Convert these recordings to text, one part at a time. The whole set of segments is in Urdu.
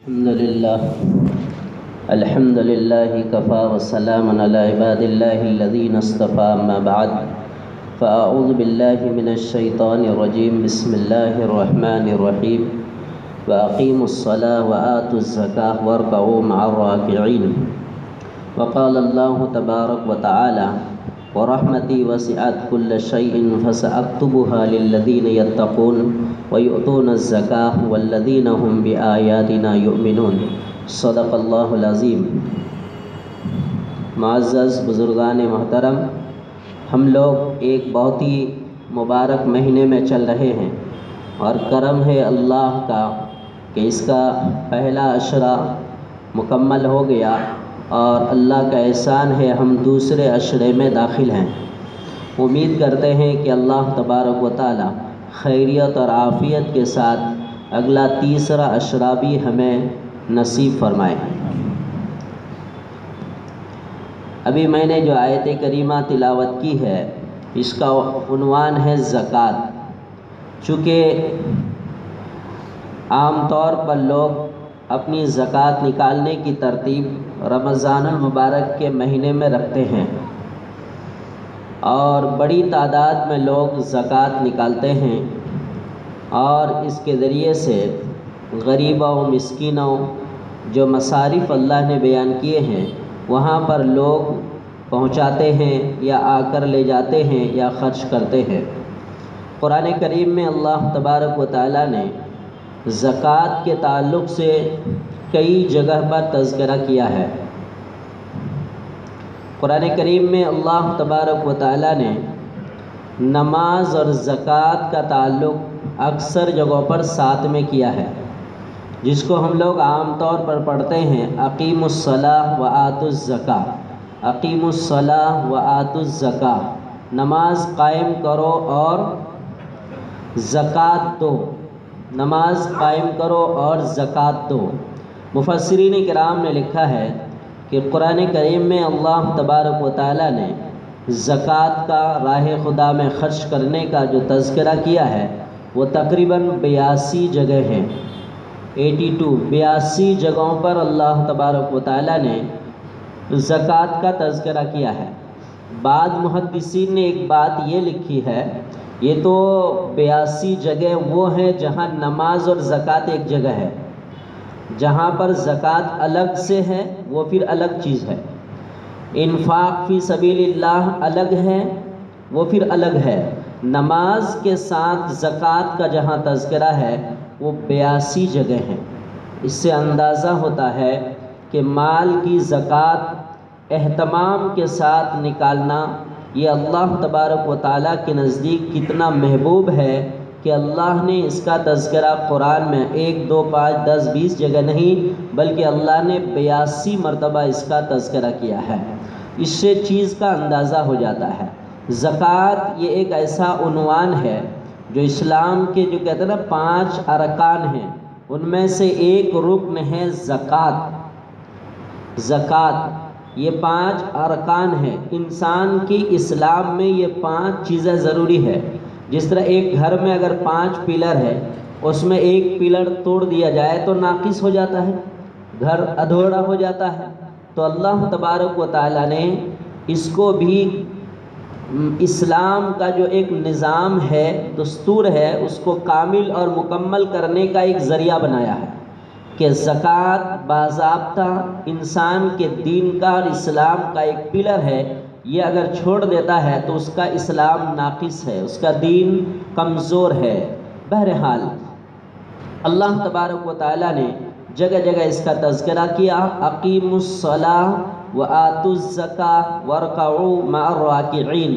الحمد لله كفى وسلام على عباد الله الذين اصطفى أما بعد فأعوذ بالله من الشيطان الرجيم بسم الله الرحمن الرحيم وأقيموا الصلاة وآتوا الزكاة واركعوا مع الراكعين وقال الله تبارك وتعالى ورحمتي وسعت كل شيء فسأكتبها للذين يتقون ويؤتون الزكاة والذين هم بآياتنا يؤمنون صدق اللہ العظیم۔ معزز بزرگان محترم، ہم لوگ ایک بہت ہی مبارک مہینے میں چل رہے ہیں اور کرم ہے اللہ کا کہ اس کا پہلا عشرہ مکمل ہو گیا اور اللہ کا احسان ہے ہم دوسرے عشرے میں داخل ہیں۔ امید کرتے ہیں کہ اللہ تبارک و تعالی خیریت اور عافیت کے ساتھ اگلا تیسرا عشرہ بھی ہمیں نصیب فرمائے۔ ابھی میں نے جو آیت کریمہ تلاوت کی ہے اس کا عنوان ہے زکوٰۃ۔ چونکہ عام طور پر لوگ اپنی زکوٰۃ نکالنے کی ترتیب رمضان المبارک کے مہینے میں رکھتے ہیں اور بڑی تعداد میں لوگ زکوٰۃ نکالتے ہیں اور اس کے ذریعے سے غریبوں و مسکینوں جو مصارف اللہ نے بیان کیے ہیں وہاں پر لوگ پہنچاتے ہیں یا آ کر لے جاتے ہیں یا خرچ کرتے ہیں۔ قرآن کریم میں اللہ تبارک و تعالی نے زکوٰۃ کے تعلق سے کئی جگہ پر تذکرہ کیا ہے۔ قرآن کریم میں اللہ تبارک و تعالی نے نماز اور زکوٰۃ کا تعلق اکثر جگہوں پر ساتھ میں کیا ہے، جس کو ہم لوگ عام طور پر پڑھتے ہیں اقیموا الصلاۃ وآتوا الزکاۃ، اقیموا الصلاۃ وآتوا الزکاۃ، نماز قائم کرو اور زکوٰۃ دو، نماز قائم کرو اور زکوٰۃ دو۔ مفسرین کرام نے لکھا ہے کہ قرآن کریم میں اللہ تبارک و تعالی نے زکوٰۃ کا راہ خدا میں خرچ کرنے کا جو تذکرہ کیا ہے وہ تقریباً 82 جگہ ہیں، 82 جگہوں پر اللہ تبارک و تعالی نے زکوٰۃ کا تذکرہ کیا ہے۔ بعض محدثین نے ایک بات یہ لکھی ہے، یہ تو 82 جگہ وہ ہیں جہاں نماز اور زکوٰۃ ایک جگہ ہے، جہاں پر زکوٰۃ الگ سے ہے وہ پھر الگ چیز ہے، انفاق فی سبیل اللہ الگ ہے وہ پھر الگ ہے، نماز کے ساتھ زکوٰۃ کا جہاں تذکرہ ہے وہ 82 جگہ ہیں۔ اس سے اندازہ ہوتا ہے کہ مال کی زکوٰۃ اہتمام کے ساتھ نکالنا یہ اللہ تبارک و تعالیٰ کے نزدیک کتنا محبوب ہے کہ اللہ نے اس کا تذکرہ قرآن میں 1 2 5 10 20 جگہ نہیں بلکہ اللہ نے 82 مرتبہ اس کا تذکرہ کیا ہے۔ اس سے چیز کا اندازہ ہو جاتا ہے۔ زکوٰۃ یہ ایک ایسا عنوان ہے جو اسلام کے جو کہتے ہیں نا 5 ارکان ہیں ان میں سے ایک رکن ہے زکوٰۃ۔ زکوٰۃ یہ 5 ارکان ہیں، انسان کی اسلام میں یہ 5 چیزیں ضروری ہے۔ جس طرح ایک گھر میں اگر 5 پلر ہے اس میں ایک پلر توڑ دیا جائے تو ناقص ہو جاتا ہے، گھر ادھورا ہو جاتا ہے۔ تو اللہ تبارک و تعالی نے اس کو بھی اسلام کا جو ایک نظام ہے، دستور ہے، اس کو کامل اور مکمل کرنے کا ایک ذریعہ بنایا ہے کہ زکوٰۃ باضابطہ انسان کے دین کا اور اسلام کا ایک پلر ہے، یہ اگر چھوڑ دیتا ہے تو اس کا اسلام ناقص ہے، اس کا دین کمزور ہے۔ بہرحال اللہ تبارک و تعالی نے جگہ جگہ اس کا تذکرہ کیا، اقیموا الصلاۃ وآتوا الزکاۃ وارکعوا مع الراکعین،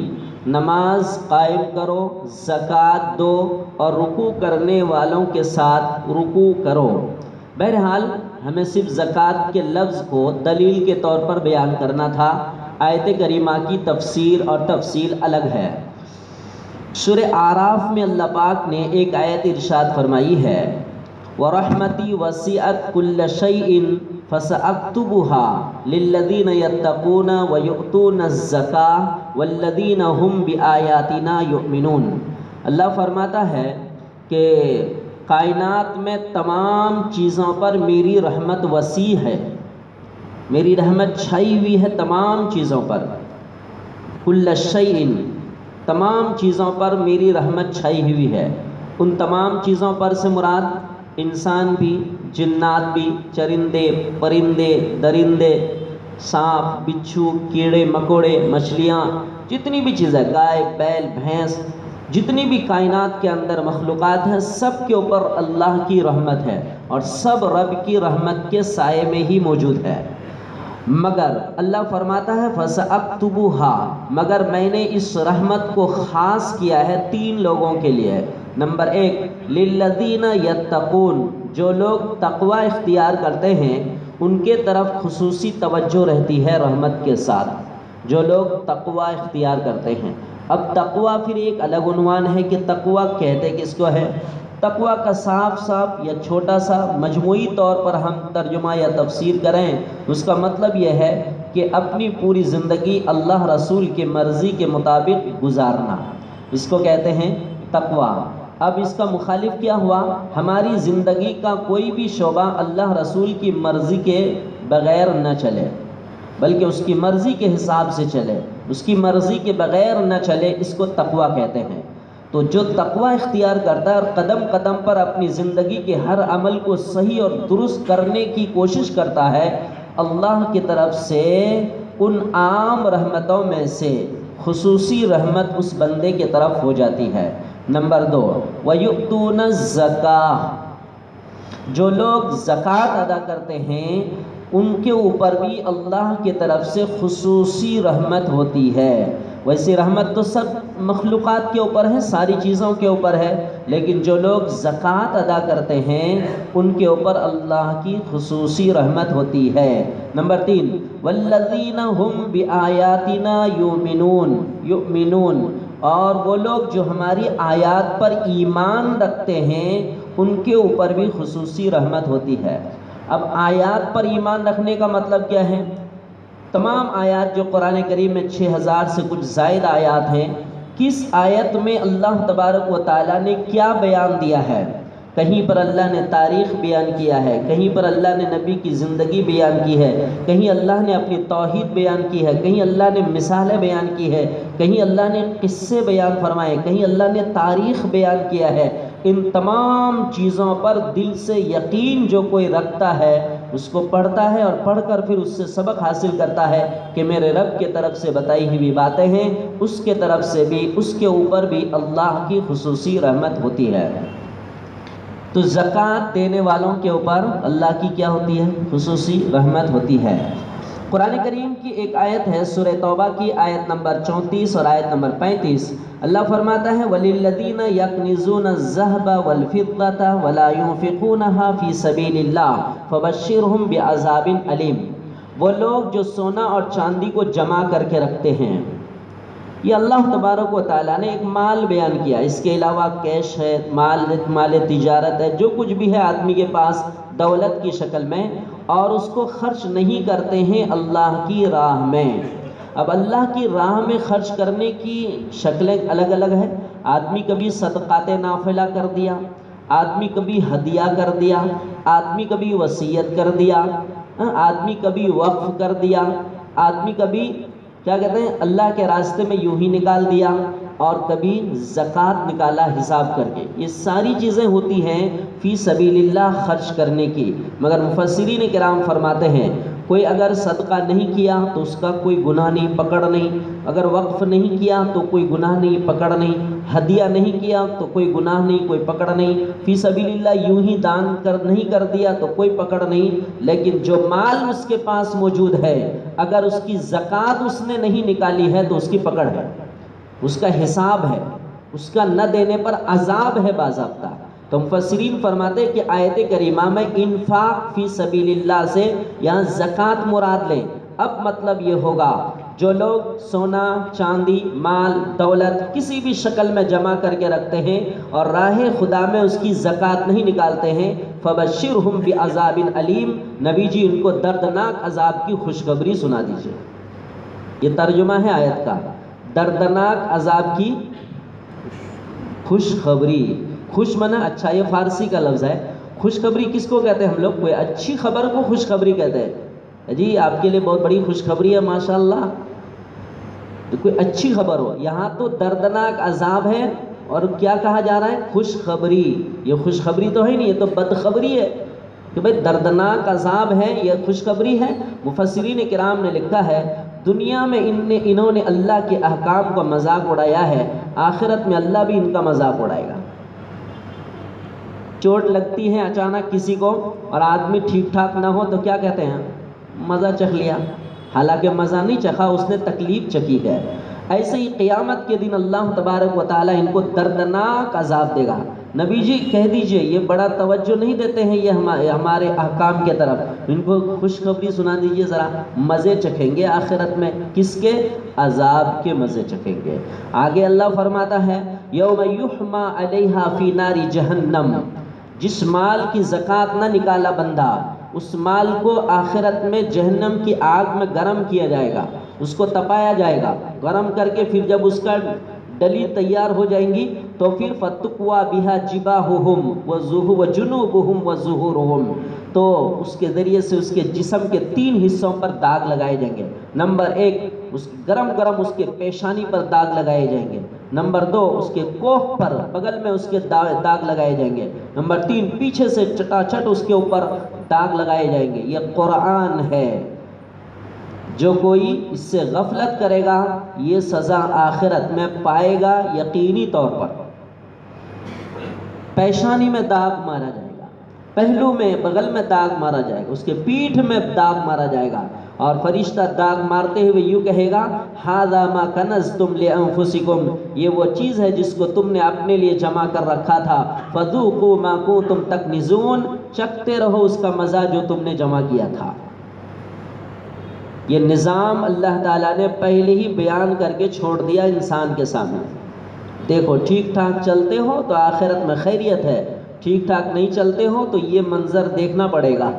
نماز قائم کرو، زکوٰۃ دو اور رکوع کرنے والوں کے ساتھ رکوع کرو۔ بہرحال ہمیں صرف زکوٰۃ کے لفظ کو دلیل کے طور پر بیان کرنا تھا، آیت کریمہ کی تفسیر اور تفصیل الگ ہے۔ سورہ اعراف میں اللہ پاک نے ایک آیت ارشاد فرمائی ہے، وَرَحْمَتِي وَسِعَتْ كُلَّ شَيْءٍ فَسَأَكْتُبُهَا لِلَّذِينَ يَتَّقُونَ وَيُؤْتُونَ الزَّكَاةَ وَالَّذِينَ هُمْ بِآيَاتِنَا يُؤْمِنُونَ۔ اللہ فرماتا ہے کہ کائنات میں تمام چیزوں پر میری رحمت وسیع ہے، میری رحمت چھائی ہوئی ہے تمام چیزوں پر، کل شیء، تمام چیزوں پر میری رحمت چھائی ہوئی ہے۔ ان تمام چیزوں پر سے مراد انسان بھی، جنات بھی، چرندے، پرندے، درندے، سانپ، بچھو، کیڑے مکوڑے، مچھلیاں، جتنی بھی چیزیں، گائے، بیل، بھینس، جتنی بھی کائنات کے اندر مخلوقات ہیں، سب کے اوپر اللہ کی رحمت ہے اور سب رب کی رحمت کے سائے میں ہی موجود ہے۔ مگر اللہ فرماتا ہے فَسَأَكْتُبُهَا، مگر میں نے اس رحمت کو خاص کیا ہے 3 لوگوں کے لیے۔ نمبر 1 لِلَّذِينَ يَتَّقُونَ، جو لوگ تقوی اختیار کرتے ہیں ان کے طرف خصوصی توجہ رہتی ہے رحمت کے ساتھ، جو لوگ تقوی اختیار کرتے ہیں۔ اب تقوی پھر ایک الگ عنوان ہے کہ تقوی کہتے کس کو ہے۔ تقوی کا صاف یا چھوٹا سا مجموعی طور پر ہم ترجمہ یا تفسیر کریں، اس کا مطلب یہ ہے کہ اپنی پوری زندگی اللہ رسول کے مرضی کے مطابق گزارنا، اس کو کہتے ہیں تقوی۔ اب اس کا مخالف کیا ہوا؟ ہماری زندگی کا کوئی بھی شعبہ اللہ رسول کی مرضی کے بغیر نہ چلے، بلکہ اس کی مرضی کے حساب سے چلے، اس کی مرضی کے بغیر نہ چلے، اس کو تقوی کہتے ہیں۔ تو جو تقوی اختیار کرتا ہے اور قدم قدم پر اپنی زندگی کے ہر عمل کو صحیح اور درست کرنے کی کوشش کرتا ہے، اللہ کی طرف سے ان عام رحمتوں میں سے خصوصی رحمت اس بندے کی طرف ہو جاتی ہے۔ نمبر 2 وَيُؤْتُونَ الزَّكَاةَ، جو لوگ زکوٰۃ ادا کرتے ہیں ان کے اوپر بھی اللہ کی طرف سے خصوصی رحمت ہوتی ہے۔ ویسے رحمت تو سب مخلوقات کے اوپر ہے، ساری چیزوں کے اوپر ہے، لیکن جو لوگ زکوٰۃ ادا کرتے ہیں ان کے اوپر اللہ کی خصوصی رحمت ہوتی ہے۔ نمبر 3 وَالَّذِينَ هُمْ بِآيَاتِنَا يُؤْمِنُونَ، اور وہ لوگ جو ہماری آیات پر ایمان رکھتے ہیں ان کے اوپر بھی خصوصی رحمت ہوتی ہے۔ اب آیات پر ایمان رکھنے کا مطلب کیا ہے؟ تمام آیات جو قرآن کریم میں 6000 سے کچھ زائد آیات ہیں، کس آیت میں اللہ تبارک و تعالیٰ نے کیا بیان دیا ہے؟ کہیں پر اللہ نے تاریخ بیان کیا ہے، کہیں پر اللہ نے نبی کی زندگی بیان کی ہے، کہیں اللہ نے اپنی توحید بیان کی ہے، کہیں اللہ نے مثالیں بیان کی ہے، کہیں اللہ نے قصے بیان فرمائے، کہیں اللہ نے تاریخ بیان کیا ہے۔ ان تمام چیزوں پر دل سے یقین جو کوئی رکھتا ہے اس کو پڑھتا ہے اور پڑھ کر پھر اس سے سبق حاصل کرتا ہے کہ میرے رب کے طرف سے بتائی ہوئی باتیں ہیں، اس کے طرف سے بھی، اس کے اوپر بھی اللہ کی خصوصی رحمت ہوتی ہے۔ تو زکوٰۃ دینے والوں کے اوپر اللہ کی کیا ہوتی ہے؟ خصوصی رحمت ہوتی ہے۔ قرآن کریم کی ایک آیت ہے سورہ توبہ کی آیت نمبر 34 اور آیت نمبر 35، اللہ فرماتا ہے وَلِلَّذِينَ يَكْنِزُونَ الذَّهَبَ وَالْفِضَّةَ وَلَا يُنْفِقُونَهَا فِي سَبِيلِ اللَّهِ فَبَشِّرْهُمْ بِعَذَابٍ أَلِيمٍ، وہ لوگ جو سونا اور چاندی کو جمع کر کے رکھتے ہیں، یہ اللہ تبارک و تعالیٰ نے ایک مال بیان کیا، اس کے علاوہ کیش ہے، مال تجارت ہے، جو کچھ بھی ہے آدمی کے پاس دولت کی شکل میں، اور اس کو خرچ نہیں کرتے ہیں اللہ کی راہ میں۔ اب اللہ کی راہ میں خرچ کرنے کی شکلیں الگ الگ ہیں۔ آدمی کبھی صدقات نافلہ کر دیا، آدمی کبھی ہدیہ کر دیا، آدمی کبھی وصیت کر دیا، آدمی کبھی وقف کر دیا، آدمی کبھی کیا کہتے ہیں اللہ کے راستے میں یوں ہی نکال دیا، اور کبھی زکوٰۃ نکالا حساب کر کے۔ یہ ساری چیزیں ہوتی ہیں فی سبیل اللہ خرچ کرنے کی، مگر مفسرین کرام فرماتے ہیں کوئی اگر صدقہ نہیں کیا تو اس کا کوئی گناہ نہیں، پکڑ نہیں، اگر وقف نہیں کیا تو کوئی گناہ نہیں، پکڑ نہیں، ہدیہ نہیں کیا تو کوئی گناہ نہیں، کوئی پکڑ نہیں، فی سبیل اللہ یوں ہی دان نہیں کر دیا تو کوئی پکڑ نہیں۔ لیکن جو مال اس کے پاس موجود ہے، اگر اس کی زکوٰۃ اس نے نہیں نکالی ہے تو اس کی پکڑ ہے، اس کا حساب ہے، اس کا نہ دینے پر عذاب ہے باضابطہ۔ تو مفسرین فرماتے ہیں کہ آیت کریمہ میں انفاق فی سبیل اللہ سے یہاں زکوٰۃ مراد لیں۔ اب مطلب یہ ہوگا جو لوگ سونا، چاندی، مال، دولت کسی بھی شکل میں جمع کر کے رکھتے ہیں اور راہ خدا میں اس کی زکوٰۃ نہیں نکالتے ہیں، فَبَشِّرْهُمْ بِعَذَابٍ أَلِيمٍ، نبی جی ان کو دردناک عذاب کی خوشخبری سنا دیجئے۔ یہ ترجمہ ہے آیت کا، دردناک عذاب کی خوشخبری۔ خوش منا اچھا، یہ فارسی کا لفظ ہے۔ خوشخبری کس کو کہتے ہیں ہم لوگ؟ کوئی اچھی خبر کو خوشخبری کہتے ہیں۔ جی آپ کے لیے بہت بڑی خوشخبری ہے ماشاءاللہ، تو کوئی اچھی خبر ہو۔ یہاں تو دردناک عذاب ہے اور کیا کہا جا رہا ہے؟ خوشخبری۔ یہ خوشخبری تو ہے نہیں، یہ تو بدخبری ہے کہ بھئی دردناک عذاب ہے، یہ خوشخبری ہے۔ مفسرین کرام نے لکھا ہے دنیا میں انہوں نے اللہ کے احکام کا مذاق اڑایا ہے، آخرت میں اللہ بھی ان کا مذاق اڑائے گا۔ چوٹ لگتی ہے اچانک کسی کو اور آدمی ٹھیک ٹھاک نہ ہو تو کیا کہتے ہیں؟ مزہ چکھ لیا، حالانکہ مزہ نہیں چکھا، اس نے تکلیف چکی ہے۔ ایسے ہی قیامت کے دن اللہ تبارک و تعالیٰ ان کو دردناک عذاب دے گا۔ نبی جی کہہ دیجئے، یہ بڑا توجہ نہیں دیتے ہیں یہ ہمارے احکام کے طرف، ان کو خوشخبری سنا دیجئے ذرا، مزے چکھیں گے آخرت میں، کس کے؟ عذاب کے مزے چکھیں گے۔ آگے اللہ فرماتا ہے یوم یحما علیہا فی نار جہنم، جس مال کی زکوٰۃ نہ نکالا بندہ، اس مال کو آخرت میں جہنم کی آگ میں گرم کیا جائے گا، اس کو تپایا جائے گا، گرم کر کے پھر جب اس کا ڈلی تیار ہو جائیں گی تو پھر فتقوا بہا جباہہم وجنوبہم وظہورہم، تو اس کے ذریعے سے اس کے جسم کے 3 حصوں پر داغ لگائے جائیں گے۔ نمبر 1 اس گرم گرم اس کے پیشانی پر داغ لگائے جائیں گے، نمبر 2 اس کے کوہ پر بغل میں اس کے داغ لگائے جائیں گے، نمبر 3 پیچھے سے چٹا چٹ اس کے اوپر داغ لگائے جائیں گے۔ یہ قرآن ہے، جو کوئی اس سے غفلت کرے گا یہ سزا آخرت میں پائے گا یقینی طور پر۔ پیشانی میں داغ مارا جائے گا، پہلو میں بغل میں داغ مارا جائے گا، اس کے پیٹھ میں داغ مارا جائے گا، اور فرشتہ داغ مارتے ہوئے یوں کہے گا ھذا ما کنزتم لانفسکم، یہ وہ چیز ہے جس کو تم نے اپنے لیے جمع کر رکھا تھا، فذوقوا ما کنتم تکنزون، چکھتے رہو اس کا مزہ جو تم نے جمع کیا تھا۔ یہ نظام اللہ تعالیٰ نے پہلے ہی بیان کر کے چھوڑ دیا انسان کے سامنے۔ دیکھو ٹھیک ٹھاک چلتے ہو تو آخرت میں خیریت ہے، ٹھیک ٹھاک نہیں چلتے ہو تو یہ منظر دیکھنا پڑے گا۔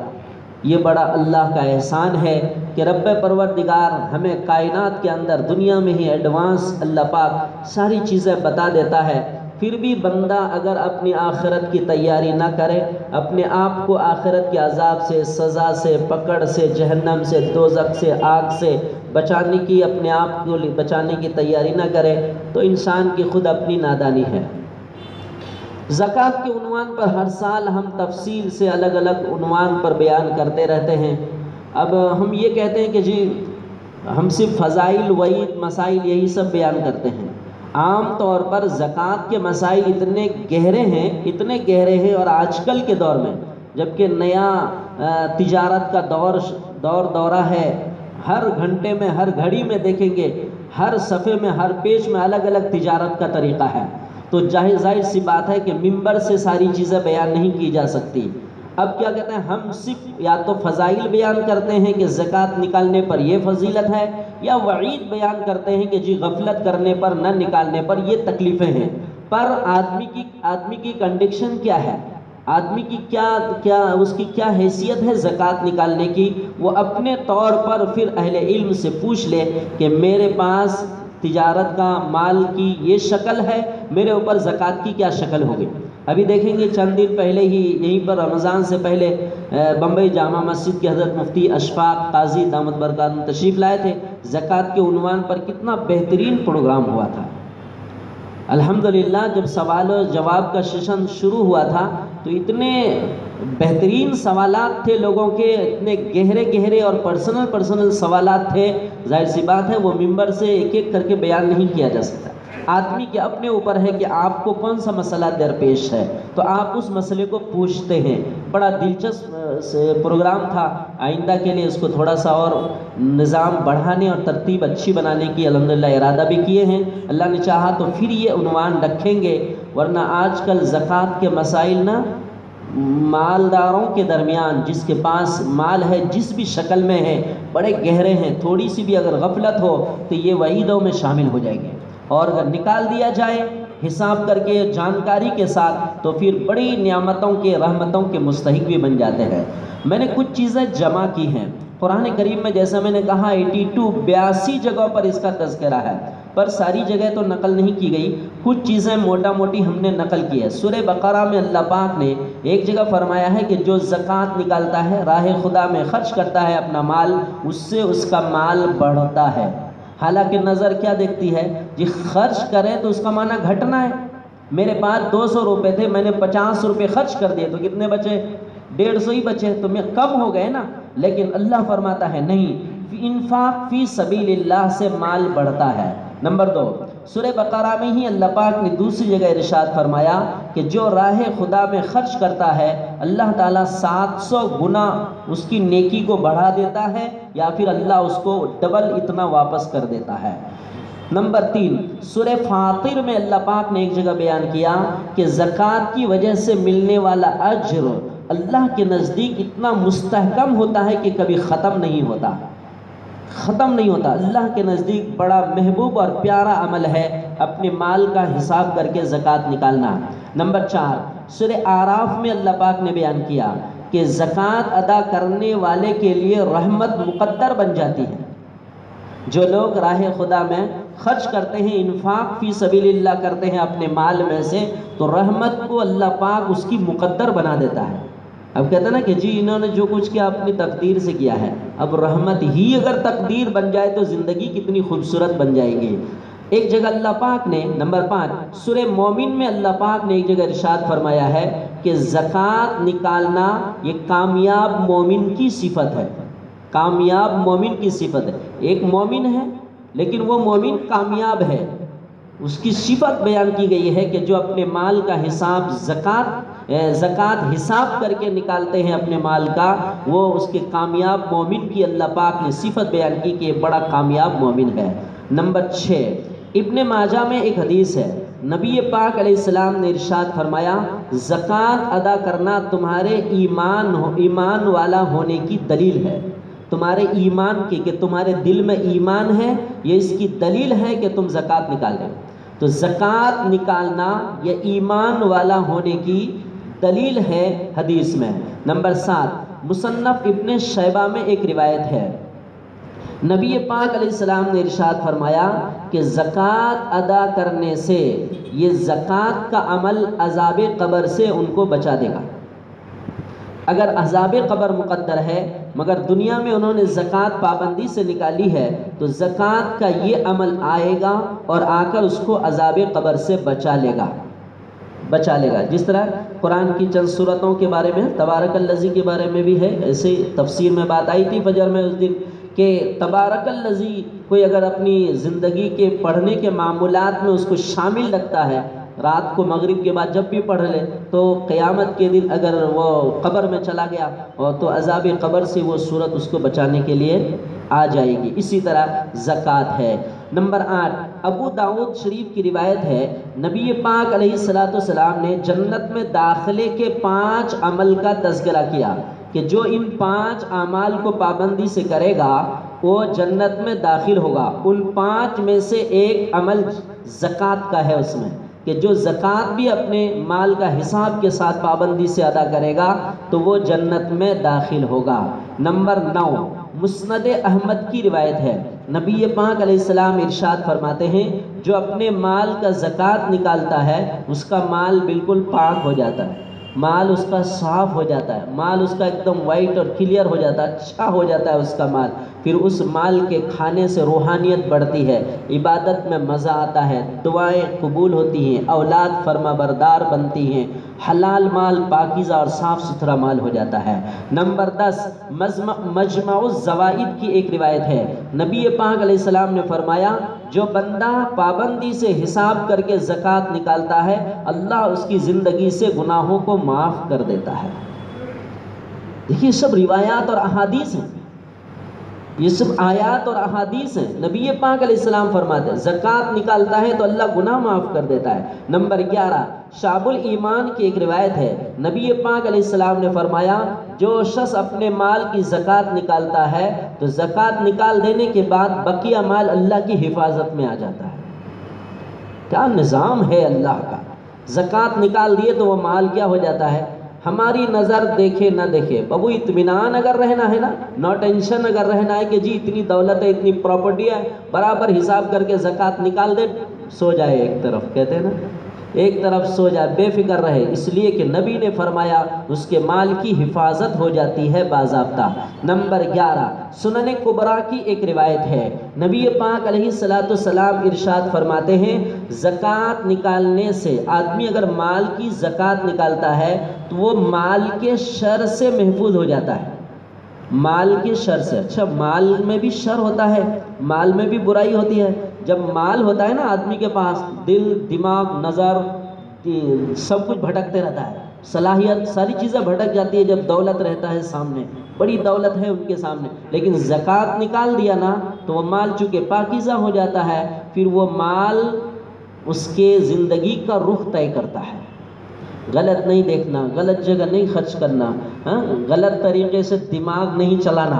یہ بڑا اللہ کا احسان ہے کہ رب پروردگار ہمیں کائنات کے اندر دنیا میں ہی ایڈوانس اللہ پاک ساری چیزیں بتا دیتا ہے، پھر بھی بندہ اگر اپنی آخرت کی تیاری نہ کرے، اپنے آپ کو آخرت کے عذاب سے، سزا سے، پکڑ سے، جہنم سے، دوزخ سے، آگ سے بچانے کی، اپنے آپ کو بچانے کی تیاری نہ کرے تو انسان کی خود اپنی نادانی ہے۔ زکوٰۃ کے عنوان پر ہر سال ہم تفصیل سے الگ الگ عنوان پر بیان کرتے رہتے ہیں۔ اب ہم یہ کہتے ہیں کہ جی ہم صرف فضائل، وعید، مسائل یہی سب بیان کرتے ہیں۔ عام طور پر زکوٰۃ کے مسائل اتنے گہرے ہیں اور آج کل کے دور میں جبکہ نیا تجارت کا دورہ ہے، ہر گھنٹے میں، ہر گھڑی میں دیکھیں گے، ہر صفحے میں، ہر پیج میں الگ الگ تجارت کا طریقہ ہے، تو ظاہر سی بات ہے کہ ممبر سے ساری چیزیں بیان نہیں کی جا سکتی۔ اب کیا کہتے ہیں، ہم صرف یا تو فضائل بیان کرتے ہیں کہ زکوٰۃ نکالنے پر یہ فضیلت ہے، یا وعید بیان کرتے ہیں کہ جی غفلت کرنے پر، نہ نکالنے پر یہ تکلیفیں ہیں۔ پر آدمی کی کنڈیشن کیا ہے، آدمی کی اس کی کیا حیثیت ہے زکوٰۃ نکالنے کی، وہ اپنے طور پر پھر اہل علم سے پوچھ لے کہ میرے پاس تجارت کا مال کی یہ شکل ہے، میرے اوپر زکوٰۃ کی کیا شکل ہوگی۔ ابھی دیکھیں گے چند دن پہلے ہی یہیں پر رمضان سے پہلے بمبئی جامع مسجد کے حضرت مفتی اشفاق قاضی دامت برکاتہم تشریف لائے تھے، زکوٰۃ کے عنوان پر کتنا بہترین پروگرام ہوا تھا۔ الحمدللہ جب سوال و جواب کا سیشن شروع ہوا تھا تو اتنے بہترین سوالات تھے لوگوں کے، اتنے گہرے اور پرسنل سوالات تھے، ظاہر سی بات ہے وہ ممبر سے ایک ایک کر کے بیان نہیں کیا جا سکتا۔ آدمی کے اپنے اوپر ہے کہ آپ کو کون سا مسئلہ درپیش ہے تو آپ اس مسئلے کو پوچھتے ہیں۔ بڑا دلچسپ پروگرام تھا، آئندہ کے لیے اس کو تھوڑا سا اور نظام بڑھانے اور ترتیب اچھی بنانے کی الحمدللہ ارادہ بھی کیے ہیں، اللہ نے چاہا تو پھر یہ عنوان رکھیں گے، ورنہ آج کل زکوٰۃ کے مسائل نا مالداروں کے درمیان، جس کے پاس مال ہے جس بھی شکل میں ہے، بڑے گہرے ہیں، تھوڑی سی بھی اگر غفلت ہو تو یہ وعیدوں میں شامل ہو جائیں گے، اور اگر نکال دیا جائے حساب کر کے جانکاری کے ساتھ تو پھر بڑی نعمتوں کے، رحمتوں کے مستحق بھی بن جاتے ہیں۔ میں نے کچھ چیزیں جمع کی ہیں قرآن کریم میں، جیسا میں نے کہا 82 جگہوں پر اس کا تذکرہ ہے، پر ساری جگہ تو نقل نہیں کی گئی، کچھ چیزیں موٹا موٹی ہم نے نقل کی ہے۔ سورہ بقرہ میں اللہ پاک نے ایک جگہ فرمایا ہے کہ جو زکوٰۃ نکالتا ہے، راہ خدا میں خرچ کرتا ہے اپنا مال، اس سے اس کا مال بڑھتا ہے۔ حالانکہ نظر کیا دیکھتی ہے جی، خرچ کریں تو اس کا معنی گھٹنا ہے۔ میرے پاس 200 روپے تھے، میں نے 50 روپے خرچ کر دیے تو کتنے بچے؟ 150 ہی بچے، تو میں کم ہو گئے نا۔ لیکن اللہ فرماتا ہے نہیں، انفاق فی سبیل اللہ سے مال بڑھتا ہے۔ نمبر 2، سورہ بقرہ میں ہی اللہ پاک نے دوسری جگہ ارشاد فرمایا کہ جو راہ خدا میں خرچ کرتا ہے، اللہ تعالیٰ 700 گنا اس کی نیکی کو بڑھا دیتا ہے، یا پھر اللہ اس کو ڈبل اتنا واپس کر دیتا ہے۔ نمبر 3، سورہ فاطر میں اللہ پاک نے ایک جگہ بیان کیا کہ زکوٰۃ کی وجہ سے ملنے والا اجر اللہ کے نزدیک اتنا مستحکم ہوتا ہے کہ کبھی ختم نہیں ہوتا، ختم نہیں ہوتا۔ اللہ کے نزدیک بڑا محبوب اور پیارا عمل ہے اپنے مال کا حساب کر کے زکوٰۃ نکالنا۔ نمبر 4، سورہ اعراف میں اللہ پاک نے بیان کیا کہ زکوٰۃ ادا کرنے والے کے لیے رحمت مقدر بن جاتی ہے۔ جو لوگ راہ خدا میں خرچ کرتے ہیں، انفاق فی سبیل اللہ کرتے ہیں اپنے مال میں سے، تو رحمت کو اللہ پاک اس کی مقدر بنا دیتا ہے۔ اب کہتے ہیں نا کہ جی انہوں نے جو کچھ کیا اپنی تقدیر سے کیا ہے، اب رحمت ہی اگر تقدیر بن جائے تو زندگی کتنی خوبصورت بن جائے گی۔ ایک جگہ اللہ پاک نے، نمبر 5، سورہ مومن میں اللہ پاک نے ایک جگہ ارشاد فرمایا ہے کہ زکوٰۃ نکالنا یہ کامیاب مومن کی صفت ہے، کامیاب مومن کی صفت ہے۔ ایک مومن ہے لیکن وہ مومن کامیاب ہے، اس کی صفت بیان کی گئی ہے کہ جو اپنے مال کا حساب زکوٰۃ حساب کر کے نکالتے ہیں اپنے مال کا، وہ اس کے کامیاب مومن کی اللہ پاک نے صفت بیان کی کہ یہ بڑا کامیاب مومن ہے۔ نمبر 6، ابن ماجہ میں ایک حدیث ہے، نبی پاک علیہ السلام نے ارشاد فرمایا زکوٰۃ ادا کرنا تمہارے ایمان والا ہونے کی دلیل ہے، تمہارے ایمان کی، کہ تمہارے دل میں ایمان ہے، یہ اس کی دلیل ہے کہ تم زکوٰۃ نکالیں۔ تو زکوٰۃ نکالنا یہ ایمان والا ہونے کی دلیل ہے حدیث میں۔ نمبر 7، مصنف ابن شیبہ میں ایک روایت ہے، نبی پاک علیہ السلام نے ارشاد فرمایا کہ زکوٰۃ ادا کرنے سے یہ زکوٰۃ کا عمل عذاب قبر سے ان کو بچا دے گا۔ اگر عذاب قبر مقدر ہے مگر دنیا میں انہوں نے زکوٰۃ پابندی سے نکالی ہے، تو زکوٰۃ کا یہ عمل آئے گا اور آ کر اس کو عذاب قبر سے بچا لے گا۔ جس طرح قرآن کی چند صورتوں کے بارے میں، تبارک الذی کے بارے میں بھی ہے، ایسے تفسیر میں بات آئی تھی فجر میں اس دن کہ تبارک الذی کوئی اگر اپنی زندگی کے پڑھنے کے معمولات میں اس کو شامل رکھتا ہے، رات کو مغرب کے بعد جب بھی پڑھ لے تو قیامت کے دن اگر وہ قبر میں چلا گیا اور تو عذاب قبر سے وہ صورت اس کو بچانے کے لیے آ جائے گی۔ اسی طرح زکوٰۃ ہے۔ نمبر 8، ابو داؤد شریف کی روایت ہے، نبی پاک علیہ السلام نے جنت میں داخلے کے 5 عمل کا تذکرہ کیا کہ جو ان 5 اعمال کو پابندی سے کرے گا وہ جنت میں داخل ہوگا۔ ان 5 میں سے ایک عمل زکوٰۃ کا ہے، اس میں کہ جو زکوٰۃ بھی اپنے مال کا حساب کے ساتھ پابندی سے ادا کرے گا تو وہ جنت میں داخل ہوگا۔ نمبر 9، مسند احمد کی روایت ہے، نبی پاک علیہ السلام ارشاد فرماتے ہیں جو اپنے مال کا زکوٰۃ نکالتا ہے اس کا مال بالکل پاک ہو جاتا ہے، مال اس کا صاف ہو جاتا ہے، مال اس کا ایک دم وائٹ اور کلیئر ہو جاتا ہے، اچھا ہو جاتا ہے اس کا مال۔ پھر اس مال کے کھانے سے روحانیت بڑھتی ہے، عبادت میں مزہ آتا ہے، دعائیں قبول ہوتی ہیں، اولاد فرما بردار بنتی ہیں، حلال مال پاکیزہ اور صاف ستھرا مال ہو جاتا ہے۔ نمبر 10، مجمع الزوائد کی ایک روایت ہے، نبی پاک علیہ السلام نے فرمایا جو بندہ پابندی سے حساب کر کے زکوٰۃ نکالتا ہے اللہ اس کی زندگی سے گناہوں کو معاف کر دیتا ہے۔ دیکھیے سب روایات اور احادیث ہیں، یہ سب آیات اور احادیث ہیں۔ نبی پاک علیہ السلام فرماتے ہیں زکوٰۃ نکالتا ہے تو اللہ گناہ معاف کر دیتا ہے۔ نمبر 11، شعب الایمان کی ایک روایت ہے، نبی پاک علیہ السلام نے فرمایا جو شخص اپنے مال کی زکوٰۃ نکالتا ہے تو زکوٰۃ نکال دینے کے بعد بقیہ مال اللہ کی حفاظت میں آ جاتا ہے۔ کیا نظام ہے اللہ کا! زکوٰۃ نکال دیے تو وہ مال کیا ہو جاتا ہے، ہماری نظر دیکھے نہ دیکھے، بابو اطمینان اگر رہنا ہے نا، نو ٹینشن اگر رہنا ہے کہ جی اتنی دولت ہے، اتنی پراپرٹی ہے، برابر حساب کر کے زکوٰۃ نکال دے، سو جائے ایک طرف، کہتے ہیں نا ایک طرف سو جائے، بے فکر رہے، اس لیے کہ نبی نے فرمایا اس کے مال کی حفاظت ہو جاتی ہے باضابطہ۔ نمبر 11، سنن کبریٰ کی ایک روایت ہے، نبی پاک علیہ السلام ارشاد فرماتے ہیں زکوٰۃ نکالنے سے، آدمی اگر مال کی زکوٰۃ نکالتا ہے تو وہ مال کے شر سے محفوظ ہو جاتا ہے، مال کے شر سے۔ اچھا مال میں بھی شر ہوتا ہے، مال میں بھی برائی ہوتی ہے۔ جب مال ہوتا ہے نا آدمی کے پاس، دل دماغ نظر سب کچھ بھٹکتے رہتا ہے، صلاحیت ساری چیزیں بھٹک جاتی ہے جب دولت رہتا ہے سامنے، بڑی دولت ہے ان کے سامنے، لیکن زکوٰۃ نکال دیا نا تو وہ مال چونکہ پاکیزہ ہو جاتا ہے، پھر وہ مال اس کے زندگی کا رخ طے کرتا ہے۔ غلط نہیں دیکھنا، غلط جگہ نہیں خرچ کرنا، غلط طریقے سے دماغ نہیں چلانا،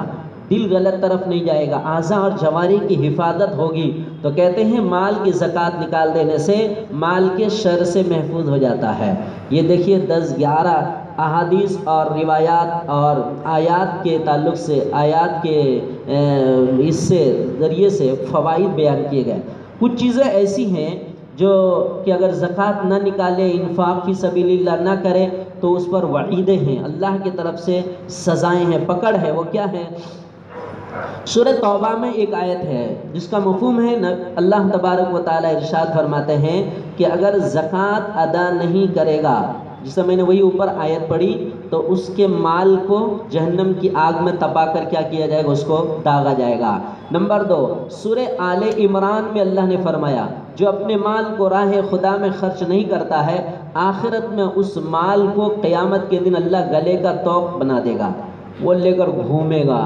دل غلط طرف نہیں جائے گا، اعضاء اور جوارح کی حفاظت ہوگی۔ تو کہتے ہیں مال کی زکوٰۃ نکال دینے سے مال کے شر سے محفوظ ہو جاتا ہے۔ یہ دیکھیے 10-11 احادیث اور روایات اور آیات کے تعلق سے، آیات کے اس سے ذریعے سے فوائد بیان کیے گئے۔ کچھ چیزیں ایسی ہیں جو کہ اگر زکوٰۃ نہ نکالے، انفاق فی سبیل اللہ نہ کرے تو اس پر وعیدیں ہیں، اللہ کی طرف سے سزائیں ہیں، پکڑ ہے۔ وہ کیا ہے؟ سورہ توبہ میں ایک آیت ہے جس کا مفہوم ہے اللہ تبارک و تعالی ارشاد فرماتے ہیں کہ اگر زکوٰۃ ادا نہیں کرے گا، جس سے میں نے وہی اوپر آیت پڑھی، تو اس کے مال کو جہنم کی آگ میں تپا کر کیا کیا جائے گا؟ اس کو داغا جائے گا۔ نمبر 2، سورہ آل عمران میں اللہ نے فرمایا جو اپنے مال کو راہ خدا میں خرچ نہیں کرتا ہے، آخرت میں اس مال کو قیامت کے دن اللہ گلے کا طوق بنا دے گا، وہ لے کر گھومے گا۔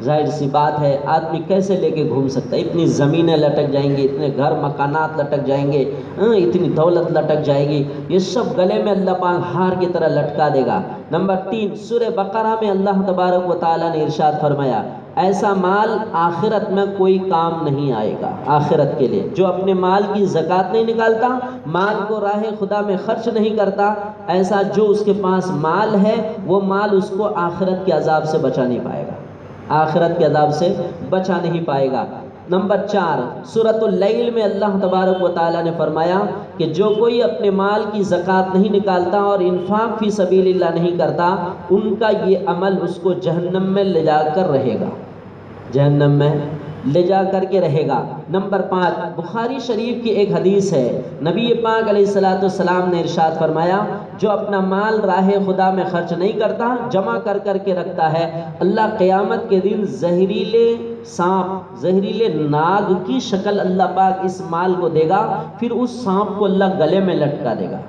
ظاہر سی بات ہے آدمی کیسے لے کے گھوم سکتا ہے؟ اتنی زمینیں لٹک جائیں گی، اتنے گھر مکانات لٹک جائیں گے، اتنی دولت لٹک جائے گی، یہ سب گلے میں اللہ پاک ہار کی طرح لٹکا دے گا۔ نمبر 3، سورہ بقرہ میں اللہ تبارک و تعالیٰ نے ارشاد فرمایا ایسا مال آخرت میں کوئی کام نہیں آئے گا، آخرت کے لیے جو اپنے مال کی زکوٰۃ نہیں نکالتا، مال کو راہ خدا میں خرچ نہیں کرتا، ایسا جو اس کے پاس مال ہے وہ مال اس کو آخرت کے عذاب سے بچا نہیں پائے گا، آخرت کے عذاب سے بچا نہیں پائے گا۔ نمبر 4، سورۃ اللیل میں اللہ تبارک و تعالیٰ نے فرمایا کہ جو کوئی اپنے مال کی زکوٰۃ نہیں نکالتا اور انفاق فی سبیل اللہ نہیں کرتا، ان کا یہ عمل اس کو جہنم میں لے جا کر رہے گا، جہنم میں لے جا کر کے رہے گا۔ نمبر 5، بخاری شریف کی ایک حدیث ہے، نبی پاک علیہ السلام نے ارشاد فرمایا جو اپنا مال راہ خدا میں خرچ نہیں کرتا، جمع کر کر کے رکھتا ہے، اللہ قیامت کے دن زہریلے سانپ، زہریلے ناگ کی شکل اللہ پاک اس مال کو دے گا، پھر اس سانپ کو اللہ گلے میں لٹکا دے گا۔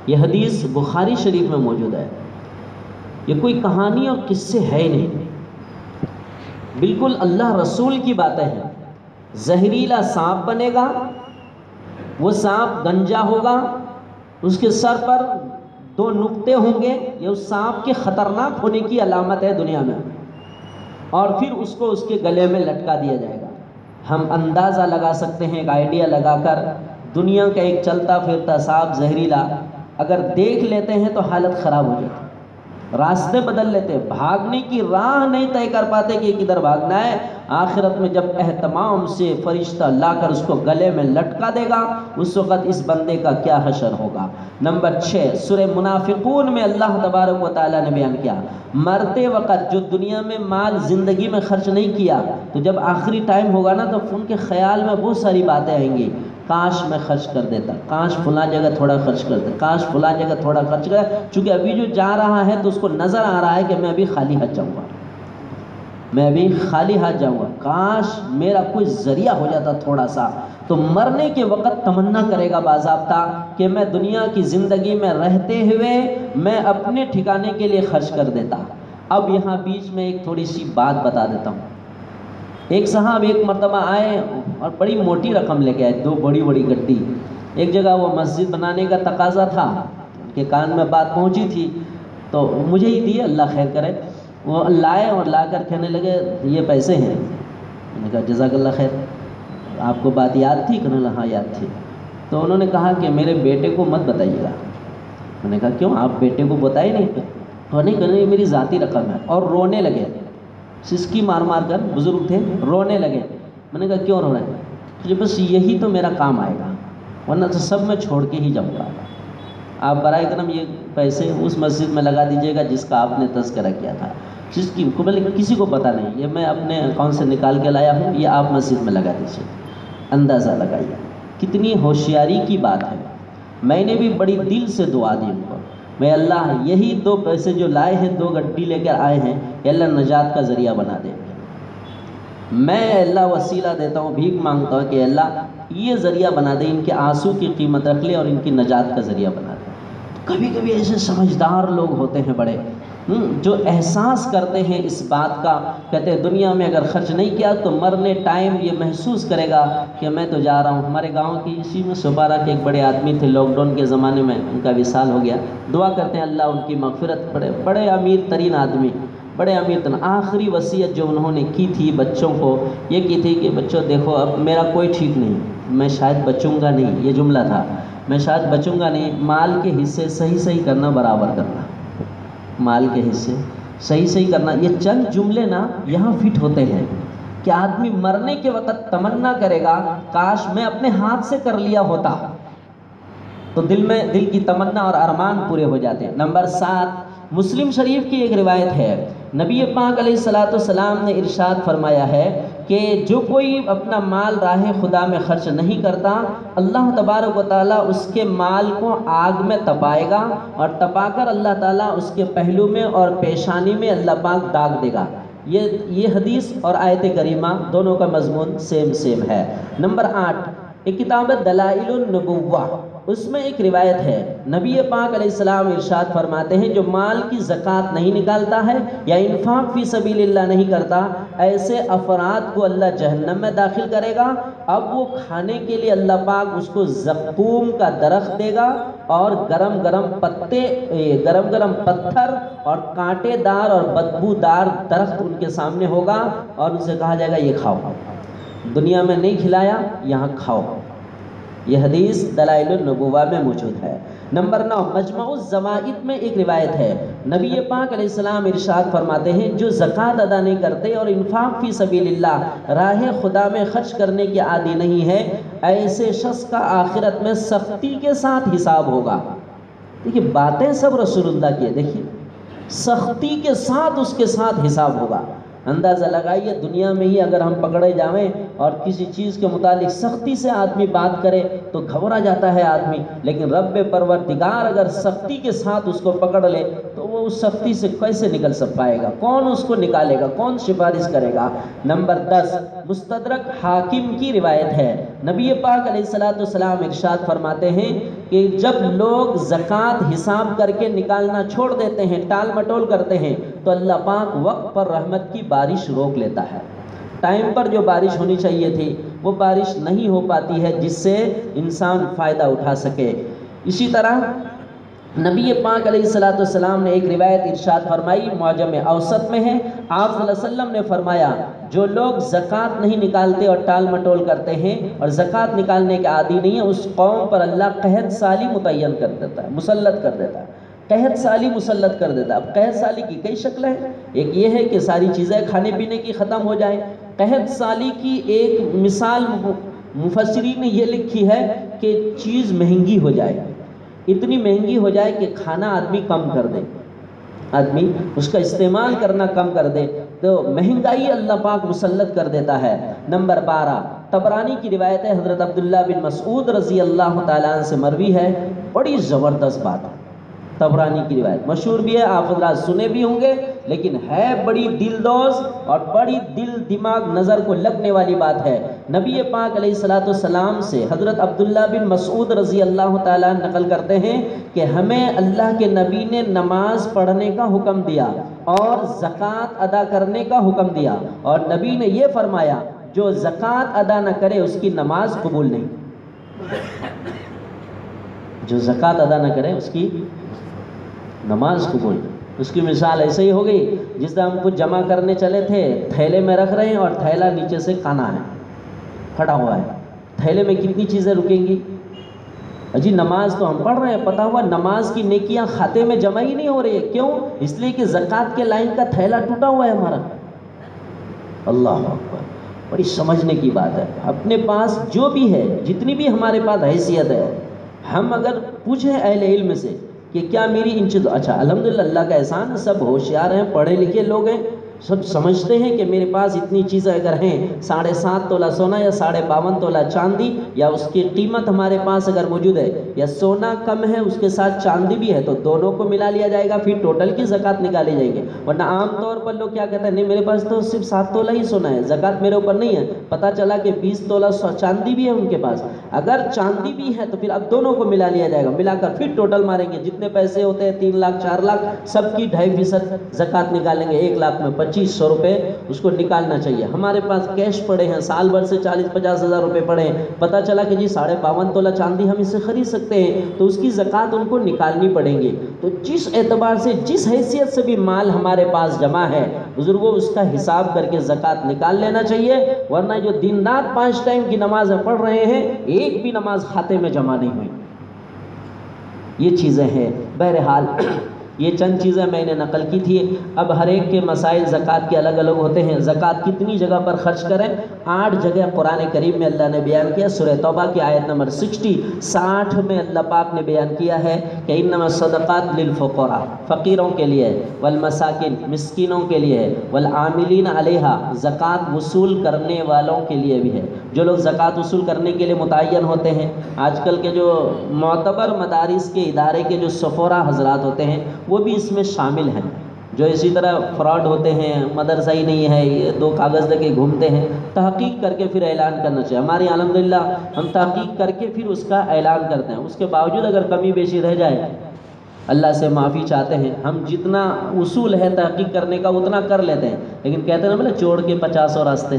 یہ حدیث بخاری شریف میں موجود ہے، یہ کوئی کہانی اور قصے ہے نہیں، بالکل اللہ رسول کی باتیں ہیں۔ زہریلا سانپ بنے گا، وہ سانپ گنجا ہوگا، اس کے سر پر 2 نقطے ہوں گے، یہ اس سانپ کے خطرناک ہونے کی علامت ہے دنیا میں، اور پھر اس کو اس کے گلے میں لٹکا دیا جائے گا۔ ہم اندازہ لگا سکتے ہیں، ایک آئیڈیا لگا کر، دنیا کا ایک چلتا پھرتا سانپ زہریلا اگر دیکھ لیتے ہیں تو حالت خراب ہو جاتی، راستے بدل لیتے، بھاگنے کی راہ نہیں طے کر پاتے کہ کدھر بھاگنا ہے۔ آخرت میں جب اہتمام سے فرشتہ لا کر اس کو گلے میں لٹکا دے گا، اس وقت اس بندے کا کیا حشر ہوگا۔ نمبر 6، سورہ منافقون میں اللہ تبارک و تعالیٰ نے بیان کیا مرتے وقت جو دنیا میں مال زندگی میں خرچ نہیں کیا، تو جب آخری ٹائم ہوگا نا تو ان کے خیال میں بہت ساری باتیں آئیں گی، کاش میں خرچ کر دیتا، کاش فلاں جگہ تھوڑا خرچ کر دیتا، کاش فلاں جگہ تھوڑا خرچ کر، چونکہ ابھی جو جا رہا ہے تو اس کو نظر آ رہا ہے کہ میں ابھی خالی ہاتھ جاؤں گا، میں ابھی خالی ہاتھ جاؤں گا، کاش میرا کوئی ذریعہ ہو جاتا تھوڑا سا۔ تو مرنے کے وقت تمنا کرے گا باضابطہ کہ میں دنیا کی زندگی میں رہتے ہوئے میں اپنے ٹھکانے کے لیے خرچ کر دیتا۔ اب یہاں بیچ میں ایک تھوڑی سی بات بتا دیتا ہوں۔ ایک صاحب ایک مرتبہ آئے اور بڑی موٹی رقم لے کے آئے، 2 بڑی بڑی گڈی۔ ایک جگہ وہ مسجد بنانے کا تقاضا تھا، ان کے کان میں بات پہنچی تھی تو مجھے ہی دی، اللہ خیر کرے۔ وہ لائے اور لا کر کہنے لگے یہ پیسے ہیں۔ میں نے کہا جزاک اللہ خیر، آپ کو بات یاد تھی؟ کہنے لگا ہاں یاد تھی۔ تو انہوں نے کہا کہ میرے بیٹے کو مت بتائیے گا۔ میں نے کہا کیوں، آپ بیٹے کو بتائے نہیں؟ اور نہیں کرنے، یہ میری ذاتی رقم ہے، اور رونے لگے، سسکی مار مار کر، بزرگ تھے، رونے لگے۔ میں نے کہا کیوں رو رہے ہیں؟ کہ بس یہی تو میرا کام آئے گا، ورنہ تو سب میں چھوڑ کے ہی جاؤں گا۔ آپ برائے کرم یہ پیسے اس مسجد میں لگا دیجیے گا جس کا آپ نے تذکرہ کیا تھا، جس کی کسی کو پتہ نہیں، یہ میں اپنے اکاؤنٹ سے نکال کے لایا ہوں، یہ آپ مسجد میں لگا دیجیے۔ اندازہ لگائیے کتنی ہوشیاری کی بات ہے۔ میں نے بھی بڑی دل سے دعا دی ان کو، میں اللہ یہی 2 پیسے جو لائے ہیں، 2 گڈی لے کر آئے ہیں، یہ اللہ نجات کا ذریعہ بنا دے۔ میں اللہ وسیلہ دیتا ہوں، بھیک مانگتا ہوں کہ اللہ یہ ذریعہ بنا دے، ان کے آنسو کی قیمت رکھ لے اور ان کی نجات کا ذریعہ بنا دے۔ کبھی کبھی ایسے سمجھدار لوگ ہوتے ہیں بڑے، جو احساس کرتے ہیں اس بات کا، کہتے ہیں دنیا میں اگر خرچ نہیں کیا تو مرنے ٹائم یہ محسوس کرے گا کہ میں تو جا رہا ہوں۔ ہمارے گاؤں کی اسی میں سپارہ کے ایک بڑے آدمی تھے، لاک ڈاؤن کے زمانے میں ان کا وصال ہو گیا، دعا کرتے ہیں اللہ ان کی مغفرت، بڑے امیر ترین آدمی، بڑے امیر ترین۔ آخری وصیت جو انہوں نے کی تھی بچوں کو، یہ کی تھی کہ بچوں دیکھو اب میرا کوئی ٹھیک نہیں، میں شاید بچوں گا نہیں، یہ جملہ تھا، میں شاید بچوں گا نہیں، مال کے حصے صحیح کرنا، برابر کرنا، مال کے حصے صحیح کرنا۔ یہ چند جملے نا یہاں فٹ ہوتے ہیں کہ آدمی مرنے کے وقت تمنا کرے گا کاش میں اپنے ہاتھ سے کر لیا ہوتا، تو دل کی تمنا اور ارمان پورے ہو جاتے ہیں۔ نمبر 7، مسلم شریف کی ایک روایت ہے، نبی پاک علیہ السلام نے ارشاد فرمایا ہے کہ جو کوئی اپنا مال راہ خدا میں خرچ نہیں کرتا، اللہ تبارک و تعالیٰ اس کے مال کو آگ میں تپائے گا، اور تپا کر اللہ تعالیٰ اس کے پہلو میں اور پیشانی میں اللہ پاک داغ دے گا۔ یہ حدیث اور آیت کریمہ دونوں کا مضمون سیم ہے۔ نمبر 8، ایک کتاب دلائل النبوہ، اس میں ایک روایت ہے، نبی پاک علیہ السلام ارشاد فرماتے ہیں جو مال کی زکوٰۃ نہیں نکالتا ہے یا انفاق فی سبیل اللہ نہیں کرتا، ایسے افراد کو اللہ جہنم میں داخل کرے گا۔ اب وہ کھانے کے لیے اللہ پاک اس کو زقوم کا درخت دے گا، اور گرم گرم پتھر اور کانٹے دار اور بدبودار درخت ان کے سامنے ہوگا، اور ان سے کہا جائے گا یہ کھاؤ، دنیا میں نہیں کھلایا یہاں کھاؤ۔ یہ حدیث دلائل النبوہ میں موجود ہے۔ نمبر 9، مجمع الزوائد میں ایک روایت ہے، نبی پاک علیہ السلام ارشاد فرماتے ہیں جو زکوٰۃ ادا نہیں کرتے اور انفاق فی سبیل اللہ راہ خدا میں خرچ کرنے کے عادی نہیں ہے، ایسے شخص کا آخرت میں سختی کے ساتھ حساب ہوگا۔ دیکھیے باتیں سب رسول اللہ کی ہے، دیکھیے سختی کے ساتھ اس کے ساتھ حساب ہوگا۔ اندازہ لگائیے دنیا میں ہی اگر ہم پکڑے جائیں اور کسی چیز کے متعلق سختی سے آدمی بات کرے تو گھبرا جاتا ہے آدمی، لیکن رب پروردگار اگر سختی کے ساتھ اس کو پکڑ لے تو وہ اس سختی سے کیسے نکل پائے گا؟ کون اس کو نکالے گا؟ کون سفارش کرے گا؟ نمبر 10، مستدرک حاکم کی روایت ہے، نبی پاک علیہ السلام ارشاد فرماتے ہیں کہ جب لوگ زکوٰۃ حساب کر کے نکالنا چھوڑ دیتے ہیں، ٹال مٹول کرتے ہیں، تو اللہ پاک وقت پر رحمت کی بارش روک لیتا ہے۔ ٹائم پر جو بارش ہونی چاہیے تھی وہ بارش نہیں ہو پاتی ہے جس سے انسان فائدہ اٹھا سکے۔ اسی طرح نبی پاک علیہ السلام نے ایک روایت ارشاد فرمائی، معجم اوسط میں ہے، آپ صلی اللہ علیہ وسلم نے فرمایا جو لوگ زکوٰۃ نہیں نکالتے اور ٹال مٹول کرتے ہیں اور زکوٰۃ نکالنے کے عادی نہیں ہیں، اس قوم پر اللہ قحط سالی متعین کر دیتا ہے، مسلط کر دیتا ہے، قحط سالی مسلط کر دیتا ہے۔ اب قحط سالی کی کئی شکلیں ہیں، ایک یہ ہے کہ ساری چیزیں کھانے پینے کی ختم ہو جائیں۔ قحط سالی کی ایک مثال مفسرین نے یہ لکھی ہے کہ چیز مہنگی ہو جائے، اتنی مہنگی ہو جائے کہ کھانا آدمی کم کر دے، آدمی اس کا استعمال کرنا کم کر دے، تو مہنگائی اللہ پاک مسلط کر دیتا ہے۔ نمبر 12، طبرانی کی روایت ہے، حضرت عبداللہ بن مسعود رضی اللہ تعالیٰ عنہ سے مروی ہے، بڑی زبردست بات ہے، طبرانی کی روایت مشہور بھی ہے، آپ حضرات سنے بھی ہوں گے، لیکن ہے بڑی دلدوز اور بڑی دل دماغ نظر کو لگنے والی بات ہے۔ نبی پاک علیہ السلام سے حضرت عبداللہ بن مسعود رضی اللہ تعالیٰ نقل کرتے ہیں کہ ہمیں اللہ کے نبی نے نماز پڑھنے کا حکم دیا اور زکوٰۃ ادا کرنے کا حکم دیا، اور نبی نے یہ فرمایا جو زکوٰۃ ادا نہ کرے اس کی نماز قبول نہیں، جو زکوٰۃ ادا نہ کرے اس کی نماز قبول۔ اس کی مثال ایسے ہی ہو گئی جس طرح ہم کچھ جمع کرنے چلے تھے، تھیلے میں رکھ رہے ہیں اور تھیلا نیچے سے کھانا ہے پھٹا ہوا ہے، تھیلے میں کتنی چیزیں رکیں گی؟ جی نماز تو ہم پڑھ رہے ہیں، پتہ ہوا نماز کی نیکیاں کھاتے میں جمع ہی نہیں ہو رہی ہے، کیوں؟ اس لیے کہ زکوٰۃ کے لائن کا تھیلا ٹوٹا ہوا ہے ہمارا۔ اللہ اکبر، بڑی سمجھنے کی بات ہے۔ اپنے پاس جو بھی ہے، جتنی بھی ہمارے پاس حیثیت ہے، ہم اگر پوچھیں اہل علم سے کہ کیا میری ان چیزوں، اچھا الحمدللہ اللہ کا احسان ہے، سب ہوشیار ہیں، پڑھے لکھے لوگ ہیں، سب سمجھتے ہیں کہ میرے پاس اتنی چیزیں اگر ہیں، 7.5 تولہ سونا یا 52.5 تولہ چاندی، یا اس کی قیمت ہمارے پاس اگر موجود ہے، یا سونا کم ہے اس کے ساتھ چاندی بھی ہے، تو دونوں کو ملا لیا جائے گا، پھر ٹوٹل کی زکوٰۃ نکالی جائے گی۔ ورنہ عام طور پر لوگ کیا کہتے ہیں، نہیں میرے پاس تو صرف 7 تولہ ہی سونا ہے، زکوٰۃ میرے اوپر نہیں ہے۔ پتہ چلا کہ 20 تولہ چاندی بھی ہے ان کے پاس۔ اگر چاندی بھی ہے تو پھر اب دونوں کو ملا لیا جائے گا، ملا کر پھر ٹوٹل ماریں گے، جتنے پیسے ہوتے ہیں 3 لاکھ 4 لاکھ، سب کی 2.5% زکوٰۃ نکالیں گے، 1 لاکھ میں 2500 روپے اس کو نکالنا چاہیے۔ ہمارے پاس کیش پڑے ہیں، سال بھر سے 40-50 ہزار روپے پڑے ہیں، پتہ چلا کہ جی 52.5 تولہ چاندی ہم اسے خرید سکتے ہیں، تو اس کی زکوٰۃ ان کو نکالنی پڑیں گی۔ تو جس اعتبار سے، جس حیثیت سے بھی مال ہمارے پاس جمع ہے، بزرگوں اس کا حساب کر کے زکوٰۃ نکال لینا چاہیے، ورنہ جو دن رات 5 ٹائم کی نمازیں پڑھ رہے ہیں، ایک بھی نماز کھاتے میں جمع نہیں ہوئی۔ یہ چیزیں ہیں۔ بہرحال یہ چند چیزیں میں نے نقل کی تھی۔ اب ہر ایک کے مسائل زکوٰۃ کے الگ الگ ہوتے ہیں۔ زکوٰۃ کتنی جگہ پر خرچ کریں؟ 8 جگہ قرآن کریم میں اللہ نے بیان کیا۔ سورہ توبہ کی آیت نمبر 60 میں اللہ پاک نے بیان کیا ہے کہ انما الصدقات للفقراء، فقیروں کے لیے، والمساکین، مسکینوں کے لیے، والعاملین علیہا، زکوٰۃ وصول کرنے والوں کے لیے بھی ہے۔ جو لوگ زکوٰۃ وصول کرنے کے لیے متعین ہوتے ہیں، آج کل کے جو معتبر مدارس کے ادارے کے جو سفراء حضرات ہوتے ہیں، وہ بھی اس میں شامل ہیں۔ جو اسی طرح فراڈ ہوتے ہیں، مدرسہ ہی نہیں ہے، یہ 2 کاغذ لے کے گھومتے ہیں، تحقیق کر کے پھر اعلان کرنا چاہیے۔ ہماری الحمدللہ ہم تحقیق کر کے پھر اس کا اعلان کرتے ہیں۔ اس کے باوجود اگر کمی بیشی رہ جائے، اللہ سے معافی چاہتے ہیں۔ ہم جتنا اصول ہے تحقیق کرنے کا اتنا کر لیتے ہیں، لیکن کہتے ہیں نا چور کے 50 راستے،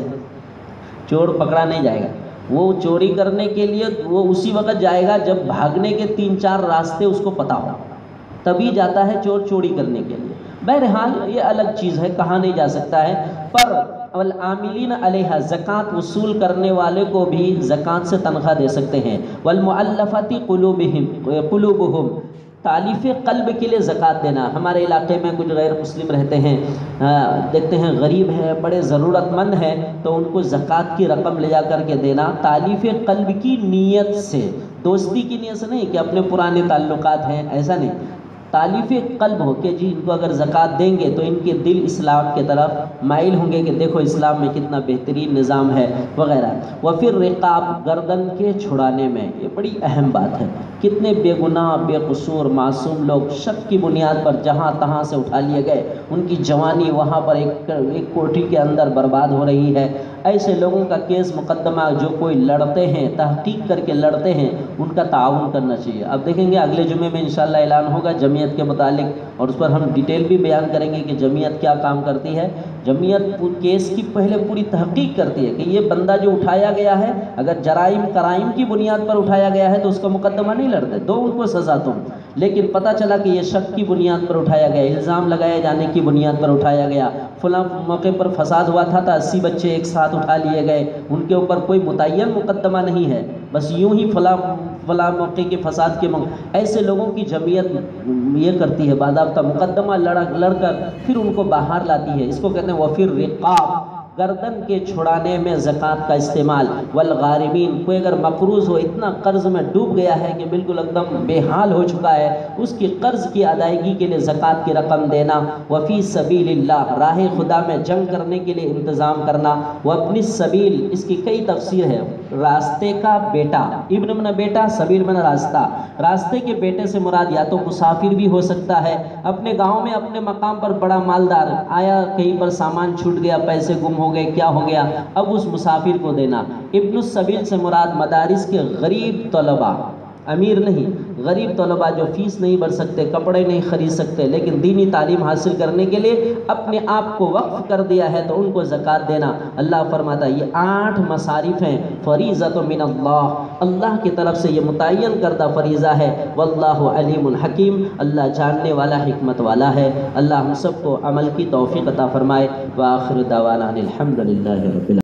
چور پکڑا نہیں جائے گا۔ وہ چوری کرنے کے لیے وہ اسی وقت جائے گا جب بھاگنے کے 3-4 راستے اس کو پتہ ہو، تبھی جاتا ہے چور چوری کرنے کے لیے۔ بہرحال یہ الگ چیز ہے، کہا نہیں جا سکتا ہے۔ پر والعاملین علیہا، زکوٰۃ وصول کرنے والے کو بھی زکوٰۃ سے تنخواہ دے سکتے ہیں۔ والمؤلفۃ قلوبہم، تالیف قلب کے لیے زکوٰۃ دینا۔ ہمارے علاقے میں کچھ غیر مسلم رہتے ہیں، دیکھتے ہیں غریب ہے، بڑے ضرورت مند ہے، تو ان کو زکوٰۃ کی رقم لے جا کر کے دینا، تالیف قلب کی نیت سے، دوستی کی نیت سے نہیں کہ اپنے پرانے تعلقات ہیں، ایسا نہیں، تالیف قلب ہو کہ جی ان کو اگر زکوٰۃ دیں گے تو ان کے دل اسلام کے طرف مائل ہوں گے کہ دیکھو اسلام میں کتنا بہترین نظام ہے وغیرہ۔ وفر رقاب، گردن کے چھڑانے میں، یہ بڑی اہم بات ہے۔ کتنے بے گناہ بے قصور معصوم لوگ شک کی بنیاد پر جہاں تہاں سے اٹھا لیے گئے، ان کی جوانی وہاں پر ایک کوٹھی کے اندر برباد ہو رہی ہے۔ ایسے لوگوں کا کیس مقدمہ جو کوئی لڑتے ہیں، تحقیق کر کے لڑتے ہیں، ان کا تعاون کرنا چاہیے۔ اب دیکھیں گے اگلے جمعے میں انشاءاللہ اعلان ہوگا جمعیت کے متعلق، اور اس پر ہم ڈیٹیل بھی بیان کریں گے کہ جمعیت کیا کام کرتی ہے۔ جمعیت کیس کی پہلے پوری تحقیق کرتی ہے کہ یہ بندہ جو اٹھایا گیا ہے، اگر جرائم کرائم کی بنیاد پر اٹھایا گیا ہے تو اس کا مقدمہ نہیں لڑتے، دو ان کو سزا تم۔ لیکن پتہ چلا کہ یہ شک کی بنیاد پر اٹھایا گیا، الزام لگائے جانے کی بنیاد پر اٹھایا گیا، فلاں موقع پر فساد ہوا تھا تو 80 بچے ایک ساتھ اٹھا لیے گئے، ان کے اوپر کوئی متعین مقدمہ نہیں ہے، بس یوں ہی فلاں موقع کے فساد کے ایسے لوگوں کی جمعیت یہ کرتی ہے، باضابطہ مقدمہ لڑ کر پھر ان کو باہر لاتی ہے۔ اس کو کہتے ہیں وفر رقاب، گردن کے چھڑانے میں زکوٰۃ کا استعمال۔ والغارمین، کوئی اگر مقروض ہو، اتنا قرض میں ڈوب گیا ہے کہ بالکل ایک دم بے حال ہو چکا ہے، اس کی قرض کی ادائیگی کے لیے زکوٰۃ کی رقم دینا۔ وفی سبیل اللہ، راہ خدا میں جنگ کرنے کے لیے انتظام کرنا۔ وابن السبیل، اس کی کئی تفسیر ہے۔ راستے کا بیٹا، ابن من بیٹا، سبیل من راستہ، راستے کے بیٹے سے مراد یا تو مسافر بھی ہو سکتا ہے، اپنے گاؤں میں اپنے مقام پر بڑا مالدار آیا، کہیں پر سامان چھوٹ گیا، پیسے گم ہو گئے، کیا ہو گیا، اب اس مسافر کو دینا۔ ابن السبیل سے مراد مدارس کے غریب طلباء، امیر نہیں، غریب طلباء جو فیس نہیں بھر سکتے، کپڑے نہیں خرید سکتے، لیکن دینی تعلیم حاصل کرنے کے لیے اپنے آپ کو وقف کر دیا ہے، تو ان کو زکوٰۃ دینا۔ اللہ فرماتا ہے یہ 8 مصارف ہیں، فریضۃ من اللہ، اللہ کی طرف سے یہ متعین کردہ فریضہ ہے۔ واللہ علیم حکیم، اللہ جاننے والا حکمت والا ہے۔ اللہ ہم سب کو عمل کی توفیق عطا فرمائے۔ وآخر دعوانا الحمدللہ رب العالمین۔